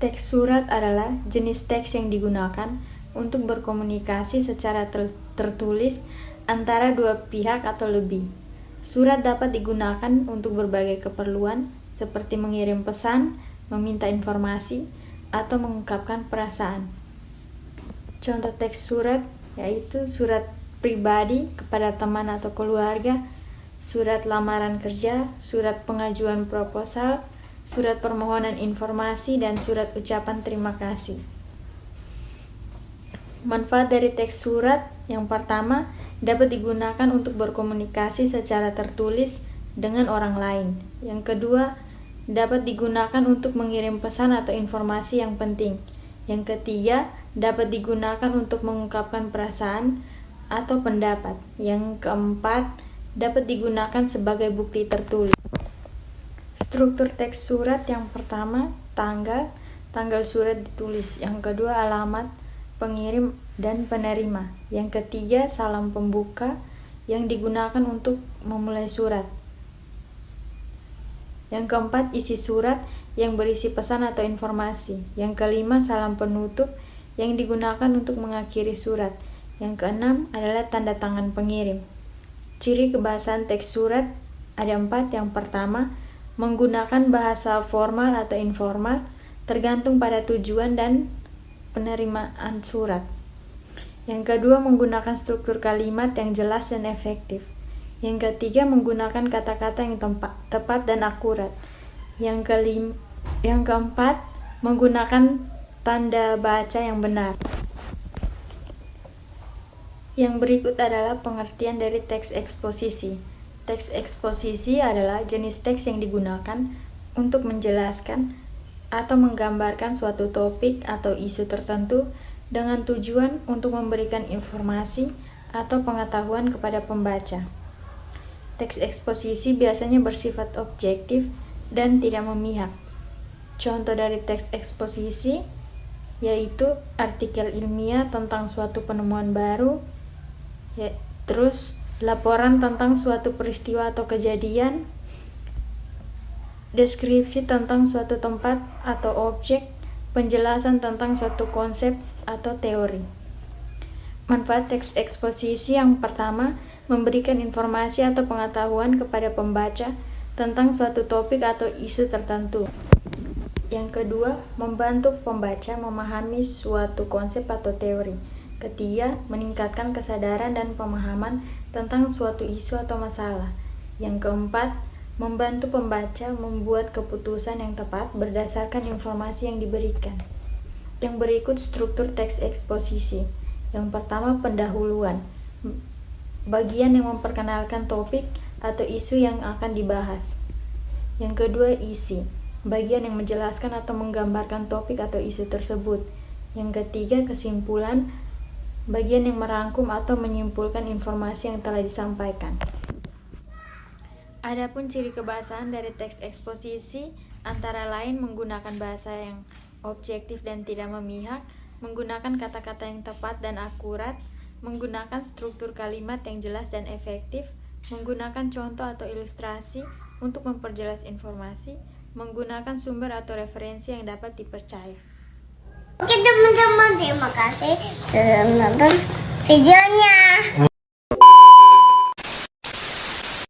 Teks surat adalah jenis teks yang digunakan untuk berkomunikasi secara tertulis antara dua pihak atau lebih. Surat dapat digunakan untuk berbagai keperluan, seperti mengirim pesan, meminta informasi, atau mengungkapkan perasaan. Contoh teks surat yaitu surat pribadi kepada teman atau keluarga, surat lamaran kerja, surat pengajuan proposal, surat permohonan informasi, dan surat ucapan terima kasih. Manfaat dari teks surat yang pertama, dapat digunakan untuk berkomunikasi secara tertulis dengan orang lain. Yang kedua, dapat digunakan untuk mengirim pesan atau informasi yang penting. Yang ketiga, dapat digunakan untuk mengungkapkan perasaan atau pendapat. Yang keempat, dapat digunakan sebagai bukti tertulis. Struktur teks surat yang pertama, tanggal surat ditulis. Yang kedua, alamat pengirim dan penerima. Yang ketiga, salam pembuka yang digunakan untuk memulai surat. Yang keempat, isi surat yang berisi pesan atau informasi. Yang kelima, salam penutup yang digunakan untuk mengakhiri surat. Yang keenam adalah tanda tangan pengirim. Ciri kebahasaan teks surat ada 4. Yang pertama, menggunakan bahasa formal atau informal, tergantung pada tujuan dan penerimaan surat. Yang kedua, menggunakan struktur kalimat yang jelas dan efektif. Yang ketiga, menggunakan kata-kata yang tepat dan akurat. Yang keempat, menggunakan tanda baca yang benar. Yang berikut adalah pengertian dari teks eksposisi. Teks eksposisi adalah jenis teks yang digunakan untuk menjelaskan atau menggambarkan suatu topik atau isu tertentu dengan tujuan untuk memberikan informasi atau pengetahuan kepada pembaca. Teks eksposisi biasanya bersifat objektif dan tidak memihak. Contoh dari teks eksposisi yaitu artikel ilmiah tentang suatu penemuan baru, terus laporan tentang suatu peristiwa atau kejadian, deskripsi tentang suatu tempat atau objek, penjelasan tentang suatu konsep atau teori. Manfaat teks eksposisi yang pertama, memberikan informasi atau pengetahuan kepada pembaca tentang suatu topik atau isu tertentu. Yang kedua, membantu pembaca memahami suatu konsep atau teori. Ketiga, meningkatkan kesadaran dan pemahaman tentang suatu isu atau masalah. Yang keempat, membantu pembaca membuat keputusan yang tepat berdasarkan informasi yang diberikan. Yang berikut struktur teks eksposisi. Yang pertama, pendahuluan. Bagian yang memperkenalkan topik atau isu yang akan dibahas. Yang kedua, isi. Bagian yang menjelaskan atau menggambarkan topik atau isu tersebut. Yang ketiga, kesimpulan. Bagian yang merangkum atau menyimpulkan informasi yang telah disampaikan. Adapun ciri kebahasaan dari teks eksposisi antara lain menggunakan bahasa yang objektif dan tidak memihak, menggunakan kata-kata yang tepat dan akurat, menggunakan struktur kalimat yang jelas dan efektif, menggunakan contoh atau ilustrasi untuk memperjelas informasi, menggunakan sumber atau referensi yang dapat dipercaya. Oke teman-teman, terima kasih sudah menonton videonya.